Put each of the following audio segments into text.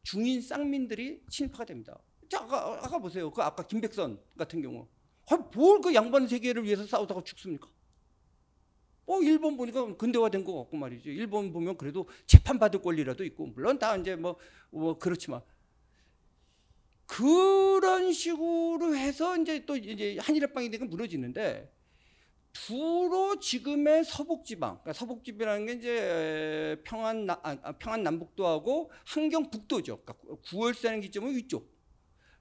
중인 쌍민들이 친일파가 됩니다. 자, 아까 보세요. 그 아까 김백선 같은 경우. 뭘 그 양반 세계를 위해서 싸우다가 죽습니까? 일본 보니까 근대화된 거 같고 말이죠. 일본 보면 그래도 재판받을 권리라도 있고, 물론 다 이제 뭐 그렇지만. 그런 식으로 해서 이제 또 이제 한일합방이 되고 무너지는데, 주로 지금의 서북지방, 그러니까 서북지방이라는 게 이제 평안 남북도 하고 한경 북도죠. 그러니까 9월사는 기점은 위쪽.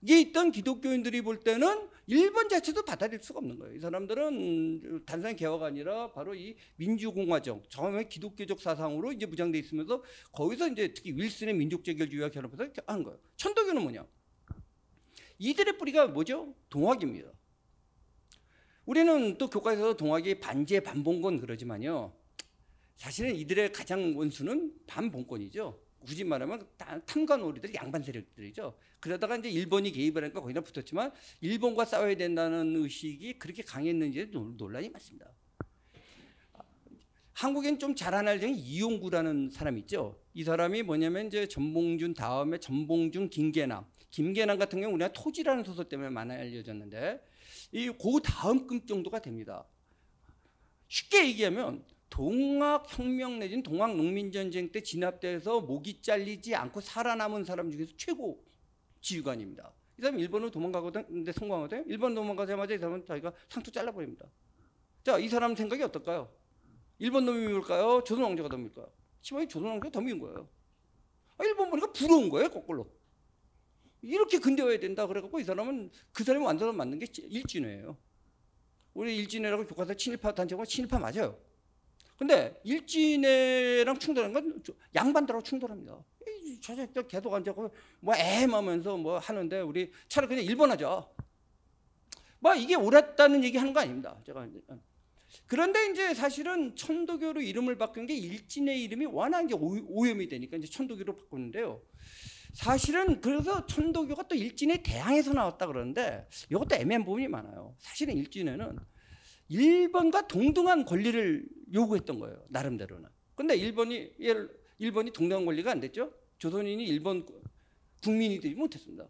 이게 있던 기독교인들이 볼 때는 일본 자체도 받아들일 수가 없는 거예요. 이 사람들은 단순히 개화가 아니라 바로 이 민주공화적, 처음에 기독교적 사상으로 이제 무장돼 있으면서 거기서 이제 특히 윌슨의 민족재결주의와 결합해서 하는 거예요. 천도교는 뭐냐? 이들의 뿌리가 뭐죠? 동학입니다. 우리는 또 교과에서 동학이 반제 반봉건 그러지만요, 사실은 이들의 가장 원수는 반봉건이죠. 굳이 말하면 탐관오리들, 양반 세력들이죠. 그러다가 이제 일본이 개입을 하니까 거기다 붙었지만 일본과 싸워야 된다는 의식이 그렇게 강했는지 논란이 많습니다. 한국엔 좀 잘 아는 이용구라는 사람이 있죠. 이 사람이 뭐냐면 이제 전봉준 다음에 전봉준, 김계남 같은 경우 우리가 토지라는 소설 때문에 많이 알려졌는데, 그 다음급 정도가 됩니다. 쉽게 얘기하면 동학혁명 내지는 동학농민전쟁 때 진압돼서 목이 잘리지 않고 살아남은 사람 중에서 최고 지휘관입니다. 이 사람이 일본으로 도망가거든. 근데 성공하거든요. 일본 도망가자마자 이 사람은 자기가 상투 잘라버립니다. 자, 이 사람 생각이 어떨까요? 일본 놈이 미울까요? 조선 왕조가 더 미울까요? 치마이 조선 왕조가 더 미운 거예요. 일본 보니까 부러운 거예요, 거꾸로. 이렇게 근대화해야 된다 그래갖고 이 사람은 그 사람이 완전 맞는 게 일진회예요. 우리 일진회라고 교과서 친일파 단체가 친일파 맞아요. 근데 일진회랑 충돌한 건 양반들하고 충돌합니다. 저새끼 계속 앉아서 뭐 애하면서 뭐 하는데 우리 차라리 그냥 일본 하자. 뭐 이게 옳았다는 얘기 하는 거 아닙니다. 제가. 그런데 이제 사실은 천도교로 이름을 바꾼 게 일진의 이름이 워낙 이제 오염이 되니까 이제 천도교로 바꿨는데요. 사실은 그래서 천도교가 또 일진의 대항에서 나왔다 그러는데 이것도 애매한 부분이 많아요. 사실은 일진회는 일본과 동등한 권리를 요구했던 거예요, 나름대로는. 근데 일본이 동등한 권리가 안 됐죠. 조선인이 일본 국민이 되지 못했습니다.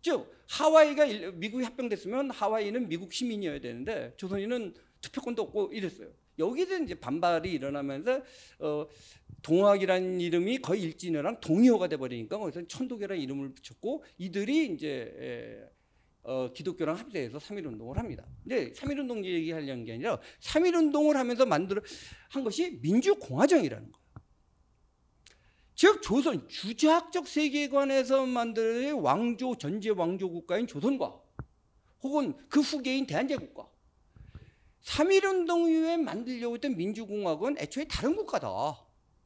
즉 하와이가 미국이 합병됐으면 하와이는 미국 시민이어야 되는데 조선인은 투표권도 없고 이랬어요. 여기서 이제 반발이 일어나면서 동학이라는 이름이 거의 일진회랑 동의어가 돼버리니까 거기서 천도교라는 이름을 붙였고, 이들이 이제 기독교랑 합세해서 3.1운동을 합니다. 근데 3.1운동 얘기하려는 게 아니라 3.1운동을 하면서 한 것이 민주공화정이라는 거예요. 즉 조선 주자학적 세계관에서 만든 왕조, 전제 왕조 국가인 조선과 혹은 그 후계인 대한제국과 3.1운동 이후에 만들려고 했던 민주공화국은 애초에 다른 국가다.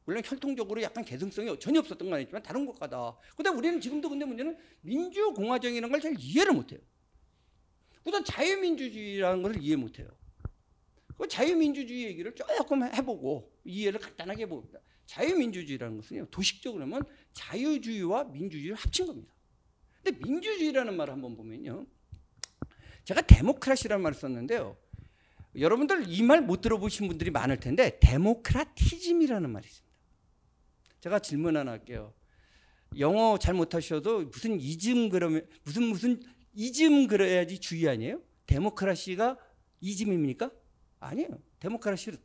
물론 혈통적으로 약간 개성성이 전혀 없었던 건 아니지만 다른 국가다. 근데 우리는 지금도 근데 문제는 민주공화정이라는 걸 잘 이해를 못해요. 우선 자유민주주의라는 걸 이해 못해요. 그 자유민주주의 얘기를 조금 해보고 이해를 간단하게 해봅니다. 자유민주주의라는 것은요, 도식적으로 하면 자유주의와 민주주의를 합친 겁니다. 근데 민주주의라는 말을 한번 보면요, 제가 데모크라시라는 말을 썼는데요, 여러분들 이 말 못 들어보신 분들이 많을 텐데 데모크라티즘이라는 말이 있습니다. 제가 질문 하나 할게요. 영어 잘 못하셔도 무슨 이즘 그러면 무슨 이즘 그래야지 주의 아니에요? 데모크라시가 이즘입니까? 아니에요. 데모크라시는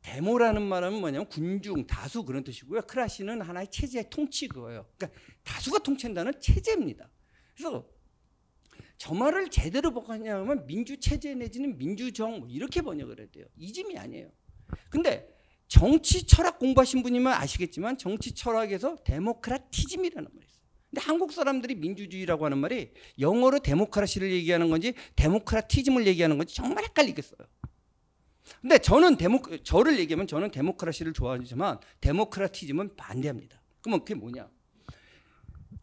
데모라는 말은 뭐냐면 군중, 다수 그런 뜻이고요. 크라시는 하나의 체제의 통치 그거예요. 그러니까 다수가 통치한다는 체제입니다. 그래서 저 말을 제대로 번역하냐면 민주체제 내지는 민주정 이렇게 번역을 해야 돼요. 이즘이 아니에요. 근데 정치 철학 공부하신 분이면 아시겠지만 정치 철학에서 데모크라티즘이라는 말이 있어요. 근데 한국 사람들이 민주주의라고 하는 말이 영어로 데모크라시를 얘기하는 건지 데모크라티즘을 얘기하는 건지 정말 헷갈리겠어요. 근데 저를 얘기하면 저는 데모크라시를 좋아하지만 데모크라티즘은 반대합니다. 그러면 그게 뭐냐?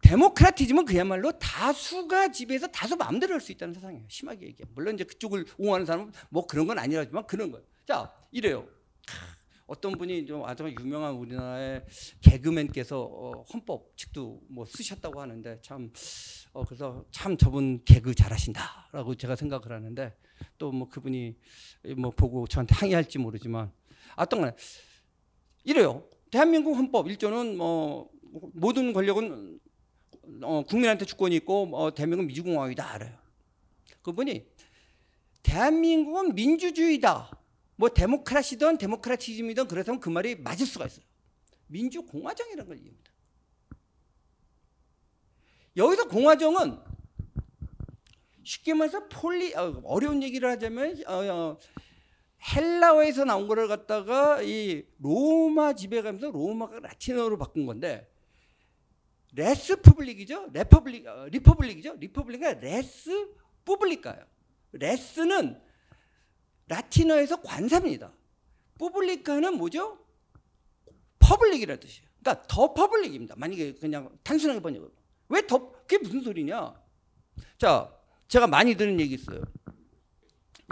데모크라티즘은 그야말로 다수가 지배해서 다수 마음대로 할 수 있다는 세상이에요. 심하게 얘기하면. 물론 이제 그쪽을 옹호하는 사람은 뭐 그런 건 아니라지만 그런 거예요. 자, 이래요. 어떤 분이 좀 아주 유명한 우리나라의 개그맨께서 헌법 책도 뭐 쓰셨다고 하는데 그래서 참 저분 개그 잘하신다라고 제가 생각을 하는데, 또 뭐 그분이 뭐 보고 저한테 항의할지 모르지만 어떤 건 이래요. 대한민국 헌법 1조는 뭐 모든 권력은 국민한테 주권이 있고 대한민국은 민주공화국이다 알아요. 그분이 대한민국은 민주주의다. 뭐 데모크라시든 데모크라티즘이든 그래서 그 말이 맞을 수가 있어요. 민주공화정이라는 걸 이해합니다. 여기서 공화정은 쉽게 말해서 어려운 얘기를 하자면 헬라어에서 나온 거를 갖다가 이 로마 집에 가면서 로마가 라틴어로 바꾼 건데 레스푸블릭이죠. 리퍼블릭이죠. 리퍼블릭은 레스 푸블리카예요. 레스는 라틴어에서 관사입니다. 푸블리카는 뭐죠? 퍼블릭이라는 뜻이에요. 그러니까 더 퍼블릭입니다. 만약에 그냥 단순하게 번역을. 왜 더? 그게 무슨 소리냐? 자, 제가 많이 들은 얘기 있어요.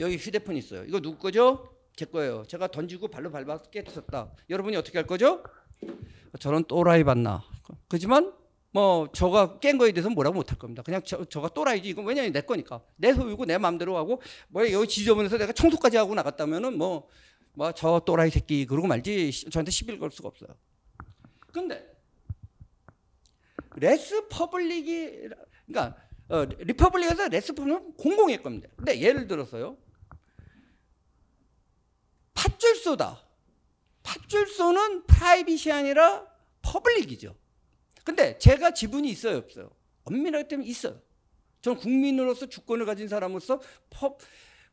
여기 휴대폰 있어요. 이거 누구 거죠? 제 거예요. 제가 던지고 발로 밟아서 깨졌다. 여러분이 어떻게 할 거죠? 저런 또라이 봤나? 그렇지만 뭐 저가 깬 거에 대해서 뭐라고 못할 겁니다. 그냥 저가 또라이지. 이건 왜냐면 내 거니까. 내 소유고 내 마음대로 하고 뭐 여기 지저분해서 내가 청소까지 하고 나갔다면은 뭐 저 또라이 새끼 그러고 말지 저한테 시비를 걸 수가 없어요. 근데 레스 퍼블릭이 그러니까 리퍼블릭에서 레스 퍼블릭은 공공의 겁니다. 근데 예를 들어서요. 팥줄소다. 팥줄소는 프라이빗이 아니라 퍼블릭이죠. 근데 제가 지분이 있어요, 없어요? 엄밀하게 때문에 있어요. 저는 국민으로서 주권을 가진 사람으로서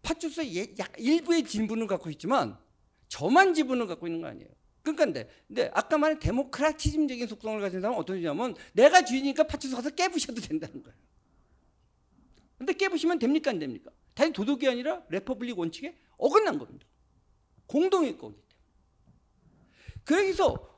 팥줄소의 약 일부의 지분을 갖고 있지만 저만 지분을 갖고 있는 거 아니에요. 그러니까 근데 아까 말한 데모크라티즘적인 속성을 가진 사람은 어떤 주냐면 내가 주인이니까 팥줄소 가서 깨부셔도 된다는 거예요. 근데 깨부시면 됩니까 안 됩니까? 단지 도덕이 아니라 레퍼블릭 원칙에 어긋난 겁니다. 공동의 거기 때문에. 그래서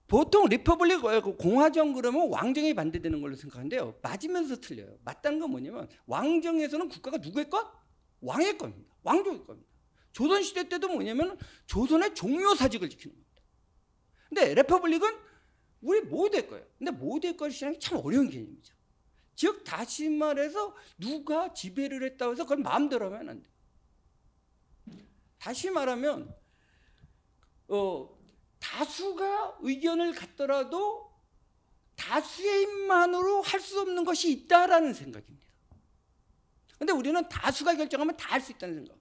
보통 리퍼블릭 공화정 그러면 왕정이 반대되는 걸로 생각하는데요. 맞으면서 틀려요. 맞다는 건 뭐냐면 왕정에서는 국가가 누구의 것? 왕의 겁니다. 왕족의 겁니다. 조선시대 때도 뭐냐면 조선의 종묘사직을 지키는 겁니다. 근데 레퍼블릭은 우리 모두의 거예요. 근데 모두의 것이라는 게 참 어려운 개념이죠. 즉 다시 말해서 누가 지배를 했다고 해서 그걸 마음대로 하면 안 돼요. 다시 말하면 다수가 의견을 갖더라도 다수의 힘만으로 할 수 없는 것이 있다라는 생각입니다. 그런데 우리는 다수가 결정하면 다 할 수 있다는 생각이에요.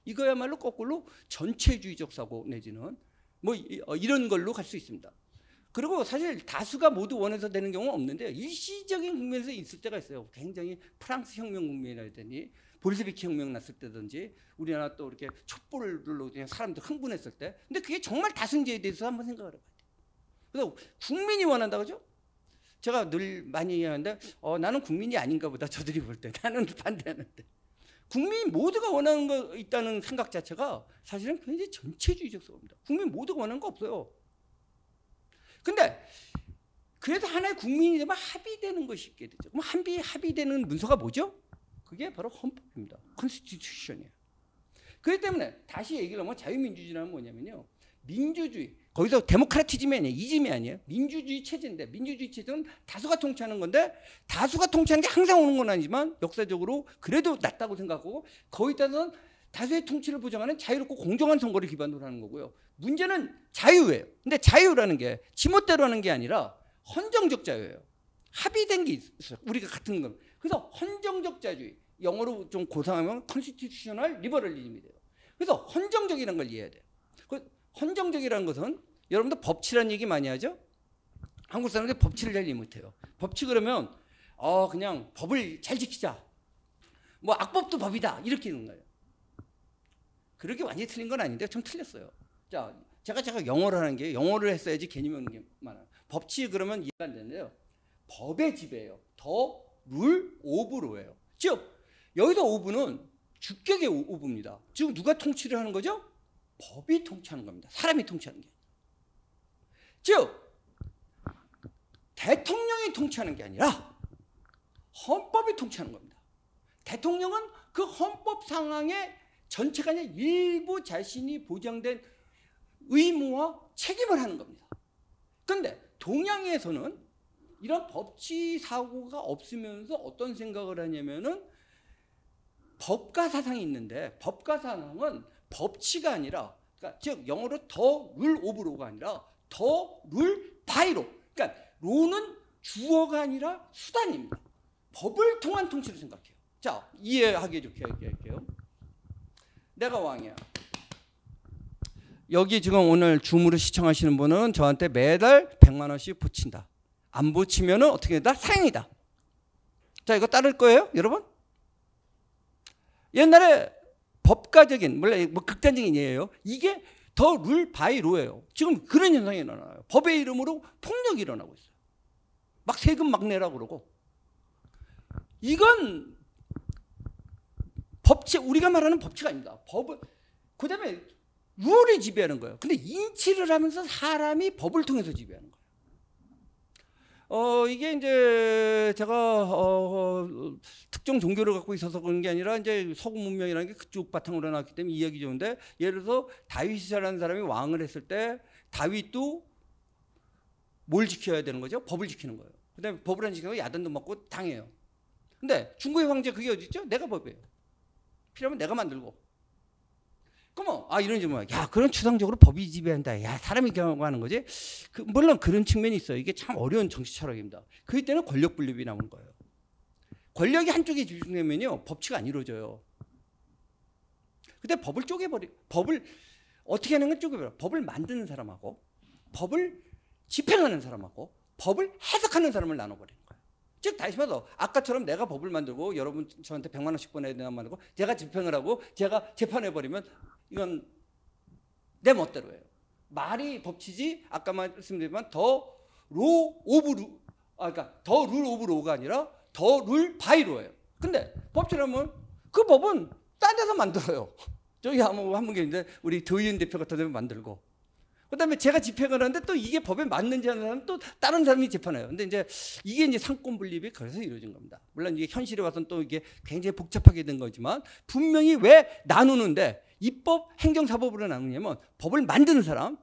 이거야말로 거꾸로 전체주의적 사고 내지는 뭐 이런 걸로 갈 수 있습니다. 그리고 사실 다수가 모두 원해서 되는 경우는 없는데 일시적인 국면에서 있을 때가 있어요. 굉장히 프랑스 혁명 국면이라든지 볼셰비키 혁명 났을 때든지 우리나라 또 이렇게 촛불로 그냥 사람들 흥분했을 때. 근데 그게 정말 다수인지에 대해서 한번 생각을 해봐야 돼요. 그래서 국민이 원한다 그죠? 제가 늘 많이 얘기하는데 나는 국민이 아닌가 보다 저들이 볼 때. 나는 반대하는데. 국민 모두가 원하는 거 있다는 생각 자체가 사실은 굉장히 전체주의적 사고입니다. 국민 모두가 원하는 거 없어요. 근데 그래서 하나의 국민이 되면 합의되는 것이 있게 되죠. 그럼 합의되는 문서가 뭐죠? 그게 바로 헌법입니다. 컨스티튜션이에요. 그렇기 때문에 다시 얘기를 하면 자유민주주의란 뭐냐면요. 민주주의, 거기서 데모크라티즘이 아니에요. 이즘이 아니에요. 민주주의 체제인데 민주주의 체제는 다수가 통치하는 건데 다수가 통치하는 게 항상 오는 건 아니지만 역사적으로 그래도 낫다고 생각하고 거기다는 다수의 통치를 보장하는 자유롭고 공정한 선거를 기반으로 하는 거고요. 문제는 자유예요. 근데 자유라는 게 지멋대로 하는 게 아니라 헌정적 자유예요. 합의된 게 있어요. 우리가 같은 건. 그래서 헌정적 자유주의, 영어로 좀 고상하면 컨스티튜셔널 리버럴리즘이 돼요. 그래서 헌정적이라는 걸 이해해야 돼요. 헌정적이라는 것은 여러분들 법치라는 얘기 많이 하죠? 한국 사람들이 법치를 잘 이해 못해요. 법치 그러면 그냥 법을 잘 지키자. 뭐 악법도 법이다. 이렇게 있는 거예요. 그렇게 완전히 틀린 건 아닌데 좀 틀렸어요. 자, 제가 영어를 하는 게 영어를 했어야지 개념이 오는 게 많아요. 법치 그러면 이해가 안 되는데요. 법의 지배예요. 더 룰 오브 로예요. 즉 여기서 오브는 주격의 오브입니다. 즉 누가 통치를 하는 거죠? 법이 통치하는 겁니다. 사람이 통치하는 게. 즉 대통령이 통치하는 게 아니라 헌법이 통치하는 겁니다. 대통령은 그 헌법 상황의 전체가 아니라 일부 자신이 보장된 의무와 책임을 하는 겁니다. 그런데 동양에서는 이런 법치 사고가 없으면서 어떤 생각을 하냐면은 법가 사상이 있는데 법가 사상은 법치가 아니라 그러니까 즉 영어로 더 룰 오브 로가 아니라 더 룰 바이 로. 그러니까 로는 주어가 아니라 수단입니다. 법을 통한 통치를 생각해요. 자, 이해하기 좋게 얘기할게요. 내가 왕이야. 여기 지금 오늘 줌으로 시청하시는 분은 저한테 매달 100만 원씩 붙인다. 안 붙이면은 어떻게 된다? 사형이다. 자, 이거 따를 거예요, 여러분? 옛날에 법가적인, 물론 뭐 극단적인 예예요. 이게 더 룰 바이 로예요. 지금 그런 현상이 일어나요. 법의 이름으로 폭력이 일어나고 있어요. 막 세금 막 내라고 그러고. 이건 법칙, 우리가 말하는 법칙 아닙니다. 법을, 그 다음에 룰이 지배하는 거예요. 근데 인치를 하면서 사람이 법을 통해서 지배하는 거예요. 이게 이제 제가 특정 종교를 갖고 있어서 그런 게 아니라 이제 서구 문명이라는 게 그쪽 바탕으로 나왔기 때문에 이해하기 좋은데, 예를 들어서 다윗이라는 사람이 왕을 했을 때 다윗도 뭘 지켜야 되는 거죠? 법을 지키는 거예요. 그다음에 법을 안 지키면 야단도 맞고 당해요. 근데 중국의 황제 그게 어디 있죠? 내가 법이에요. 필요하면 내가 만들고. 그러면 이런 질문, 야, 그런 추상적으로 법이 지배한다. 야, 사람이 경험하는 거지. 물론 그런 측면이 있어요. 이게 참 어려운 정치 철학입니다. 그럴 때는 권력 분립이 나오는 거예요. 권력이 한쪽에 집중되면요, 법치가 안 이루어져요. 근데 법을 법을 어떻게 하는 건 쪼개버려. 법을 만드는 사람하고 법을 집행하는 사람하고 법을 해석하는 사람을 나눠버리는 거예요. 즉 다시 말해서 아까처럼 내가 법을 만들고 여러분 저한테 100만 원씩 보내야 되나 말고 제가 집행을 하고 제가 재판해버리면 이건 내 멋대로예요. 말이 법치지, 아까 말씀드렸지만 더 룰 오브 로가 아니라 더 룰 바이 로예요. 근데 법치라면 그 법은 딴 데서 만들어요. 저기 한 분 계신데 우리 도의원 대표 같은 데서 만들고, 그다음에 제가 집행을 하는데 또 이게 법에 맞는지 하는 사람은 또 다른 사람이 재판해요. 근데 이제 이게 이제 상권 분립이 그래서 이루어진 겁니다. 물론 이게 현실에 와서는 또 이게 굉장히 복잡하게 된 거지만, 분명히 왜 나누는데 입법, 행정사법으로 나누냐면 법을 만드는 사람,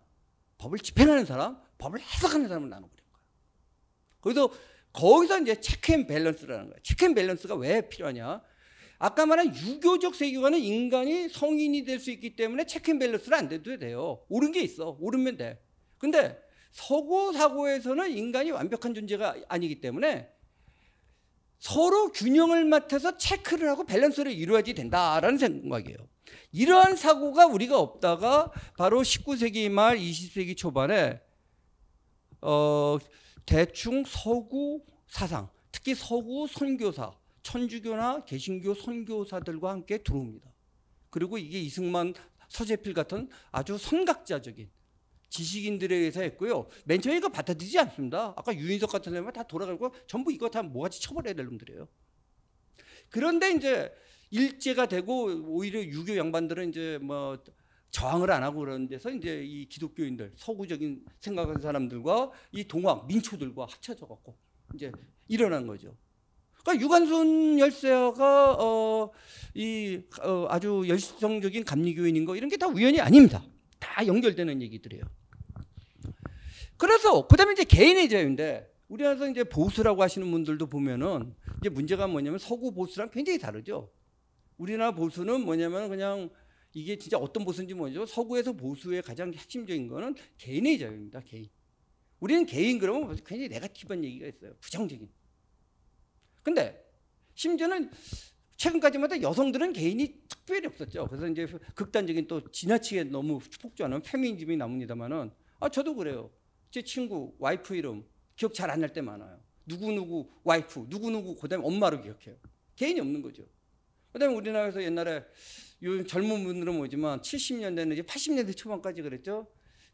법을 집행하는 사람, 법을 해석하는 사람을 나눠버린 거예요. 그래서 거기서 이제 체크 앤 밸런스라는 거예요. 체크 앤 밸런스가 왜 필요하냐? 아까 말한 유교적 세계관은 인간이 성인이 될 수 있기 때문에 체크 앤 밸런스를 안 돼도 돼요. 옳은 게 있어. 옳으면 돼. 근데 서구 사고에서는 인간이 완벽한 존재가 아니기 때문에 서로 균형을 맡아서 체크를 하고 밸런스를 이루어야지 된다라는 생각이에요. 이러한 사고가 우리가 없다가 바로 19세기 말 20세기 초반에 대충 서구 사상, 특히 서구 선교사, 천주교나 개신교 선교사들과 함께 들어옵니다. 그리고 이게 이승만, 서재필 같은 아주 선각자적인 지식인들에 의해서 했고요. 맨 처음에 이거 받아들이지 않습니다. 아까 유인석 같은 사람은 다 돌아가고 전부 이거 다 뭐같이 처벌해야 될 놈들이에요. 그런데 이제 일제가 되고 오히려 유교 양반들은 이제 뭐 저항을 안 하고 그러는 데서 이제 이 기독교인들, 서구적인 생각하는 사람들과 이 동학 민초들과 합쳐져 갖고 이제 일어난 거죠. 그러니까 유관순 열사가 아주 열성적인 감리교인인 거 이런 게 다 우연이 아닙니다. 다 연결되는 얘기들이에요. 그래서 그다음에 이제 개인의 자유인데, 우리나라에서 이제 보수라고 하시는 분들도 보면은 이제 문제가 뭐냐면 서구 보수랑 굉장히 다르죠. 우리나라 보수는 뭐냐면 그냥 이게 진짜 어떤 보수인지 모르죠. 서구에서 보수의 가장 핵심적인 거는 개인의 자유입니다. 개인. 우리는 개인 그러면 굉장히 네거티브한 얘기가 있어요. 부정적인. 근데 심지어는 최근까지만 해도 여성들은 개인이 특별히 없었죠. 그래서 이제 극단적인 또 지나치게 너무 폭주하는 페미니즘이 나옵니다만은 저도 그래요. 제 친구 와이프 이름 기억 잘 안 날 때 많아요. 누구누구 와이프, 누구누구 그다음에 엄마로 기억해요. 개인이 없는 거죠. 그다음에 우리나라에서 옛날에 요즘 젊은 분들은 뭐지만 70년대 내지 80년대 초반까지 그랬죠.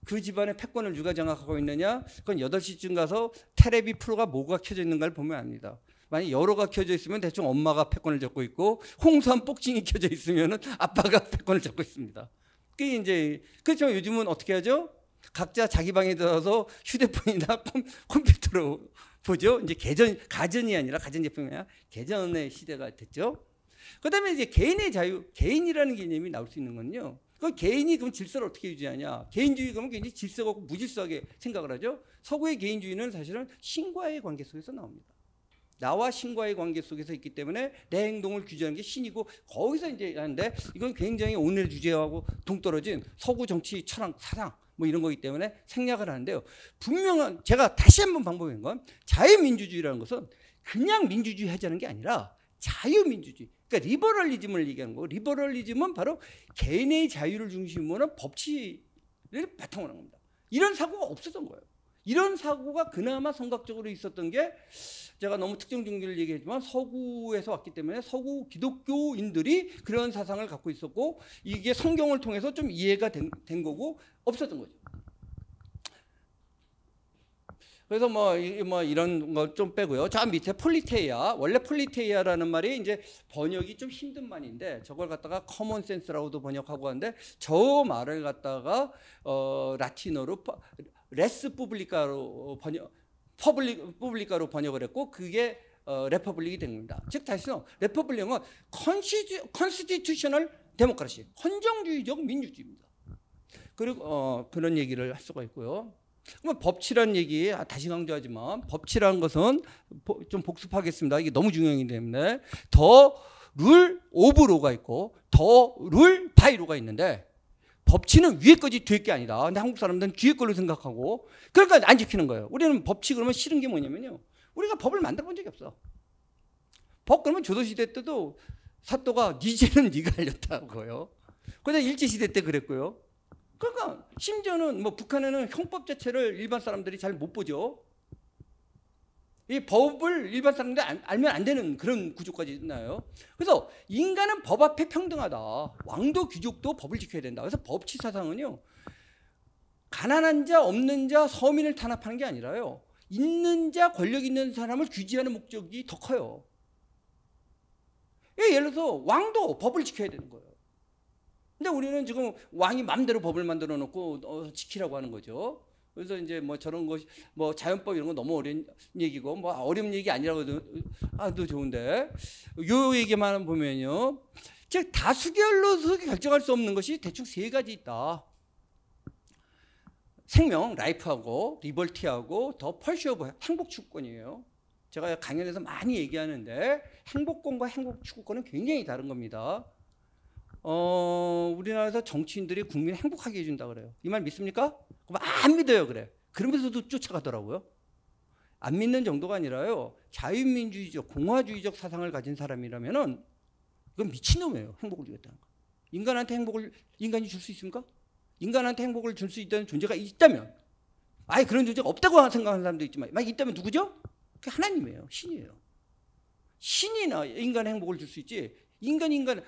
그 집안의 패권을 누가 장악하고 있느냐? 그건 8시쯤 가서 테레비 프로가 뭐가 켜져 있는가를 보면 압니다. 만약 여로가 켜져 있으면 대충 엄마가 패권을 잡고 있고, 홍삼 복싱이 켜져 있으면 아빠가 패권을 잡고 있습니다. 그게 이제 그렇지만 요즘은 어떻게 하죠? 각자 자기 방에 들어서 휴대폰이나 컴퓨터로 보죠. 이제 가전이 아니라 가전제품이 아니라 개전의 시대가 됐죠. 그다음에 이제 개인의 자유, 개인이라는 개념이 나올 수 있는 건요. 그 개인이 그럼 질서를 어떻게 유지하냐? 개인주의 그러면 굉장히 질서가 없고 무질서하게 생각을 하죠. 서구의 개인주의는 사실은 신과의 관계 속에서 나옵니다. 나와 신과의 관계 속에서 있기 때문에 내 행동을 규제하는 게 신이고, 거기서 이제 하는데 이건 굉장히 오늘 주제하고 동떨어진 서구 정치 철학 사상, 뭐 이런 거기 때문에 생략을 하는데요. 분명한 제가 다시 한번 반복한 건 자유민주주의라는 것은 그냥 민주주의 하자는 게 아니라 자유민주주의. 그러니까 리버럴리즘을 얘기하는 거고, 리버럴리즘은 바로 개인의 자유를 중심으로 하는 법치를 바탕으로 하는 겁니다. 이런 사고가 없었던 거예요. 이런 사고가 그나마 성각적으로 있었던 게, 제가 너무 특정 종교를 얘기했지만 서구에서 왔기 때문에 서구 기독교인들이 그런 사상을 갖고 있었고, 이게 성경을 통해서 좀 이해가 된 거고 없었던 거죠. 그래서 뭐 이런 거 좀 빼고요. 저 밑에 폴리테이아, 원래 폴리테이아라는 말이 이제 번역이 좀 힘든 말인데, 저걸 갖다가 커먼 센스라고도 번역하고 하는데, 저 말을 갖다가 라틴어로 레스 푸블리카로 퍼블리카로 번역을 했고, 그게 레퍼블릭이 된 겁니다. 즉 다시는 레퍼블릭은 컨스티튜셔널 데모크라시, 헌정주의적 민주주의입니다. 그리고 그런 얘기를 할 수가 있고요. 그러면 법치란 얘기 다시 강조하지만, 법치라는 것은 좀 복습하겠습니다. 이게 너무 중요하기 때문에 더 룰 오브 로가 있고 더 룰 바이 로가 있는데, 법치는 위에 거지 뒤에 게 아니다. 근데 한국 사람들은 뒤에 걸로 생각하고, 그러니까 안 지키는 거예요. 우리는 법치 그러면 싫은 게 뭐냐면요, 우리가 법을 만들어 본 적이 없어. 법 그러면 조선시대 때도 사또가 네 죄는 네가 알렸다고요. 그다음 일제시대 때 그랬고요. 그러니까 심지어는 뭐 북한에는 형법 자체를 일반 사람들이 잘 못 보죠. 이 법을 일반 사람들이 알면 안 되는 그런 구조까지 있나요? 그래서 인간은 법 앞에 평등하다. 왕도 귀족도 법을 지켜야 된다. 그래서 법치 사상은요, 가난한 자, 없는 자, 서민을 탄압하는 게 아니라요, 있는 자, 권력 있는 사람을 규제하는 목적이 더 커요. 예를 들어서 왕도 법을 지켜야 되는 거예요. 근데 우리는 지금 왕이 마음대로 법을 만들어 놓고 지키라고 하는 거죠. 그래서 이제 뭐 저런 것이 뭐 자연법 이런 거 너무 어려운 얘기고, 뭐 어려운 얘기 아니라고 해도 좋은데, 요 얘기만 보면요, 즉 다수결로서 결정할 수 없는 것이 대충 세 가지 있다. 생명, 라이프하고 리버티하고 더 펄슈어브, 행복 추구권이에요. 제가 강연에서 많이 얘기하는데 행복권과 행복 추구권은 굉장히 다른 겁니다. 우리나라에서 정치인들이 국민을 행복하게 해준다 그래요. 이 말 믿습니까? 그럼 안 믿어요 그래. 그러면서도 쫓아가더라고요. 안 믿는 정도가 아니라요, 자유민주주의적, 공화주의적 사상을 가진 사람이라면은 그건 미친놈이에요. 행복을 주겠다는 거. 인간한테 행복을 인간이 줄 수 있습니까? 인간한테 행복을 줄 수 있다는 존재가 있다면, 아예 그런 존재가 없다고 생각하는 사람도 있지만, 만약 있다면 누구죠? 그게 하나님이에요. 신이에요. 신이나 인간의 행복을 줄 수 있지,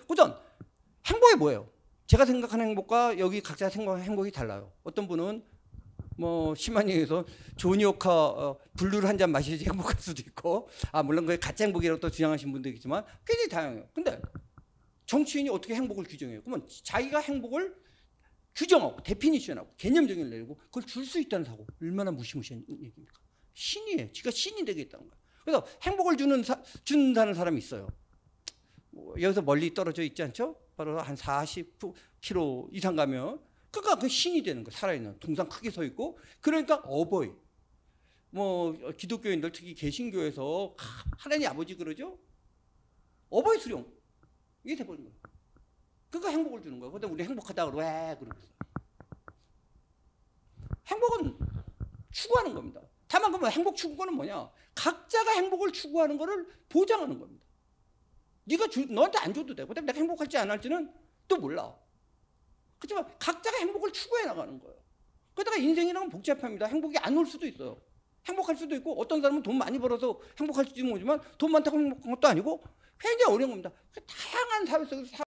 우선 행복이 뭐예요? 제가 생각하는 행복과 여기 각자 생각하는 행복이 달라요. 어떤 분은 뭐 심한 얘기해서 조니오카 블루를 한 잔 마시지 행복할 수도 있고, 물론 그게 가짜 행복이라고 또 주장하시는 분도 있지만 굉장히 다양해요. 근데 정치인이 어떻게 행복을 규정해요? 그러면 자기가 행복을 규정하고 데피니션하고 개념적인 내리고 그걸 줄 수 있다는 사고, 얼마나 무시무시한 얘기입니까? 신이에요. 지가 신이 되겠다는 거예요. 그래서 행복을 준다는 사람이 있어요. 여기서 멀리 떨어져 있지 않죠? 바로 한 40km 이상 가면, 그러니까 그 신이 되는 거예요. 살아있는 동상 크게 서 있고. 그러니까 어버이, 뭐 기독교인들 특히 개신교에서 하나님 아버지 그러죠. 어버이 수령, 이게 돼버린 거예요. 그러니까 행복을 주는 거예요. 근데 우리 행복하다고 왜 그러고 있어요? 행복은 추구하는 겁니다. 다만 그러면 행복 추구는 뭐냐? 각자가 행복을 추구하는 거를 보장하는 겁니다. 네가 너한테 안 줘도 돼. 그다음에 내가 행복할지 안 할지는 또 몰라. 그렇지만 각자가 행복을 추구해 나가는 거예요. 그러다가 인생이란 건 복잡합니다. 행복이 안 올 수도 있어요. 행복할 수도 있고, 어떤 사람은 돈 많이 벌어서 행복할지도 모르지만 돈 많다고 행복한 것도 아니고 굉장히 어려운 겁니다. 다양한 사회 속에서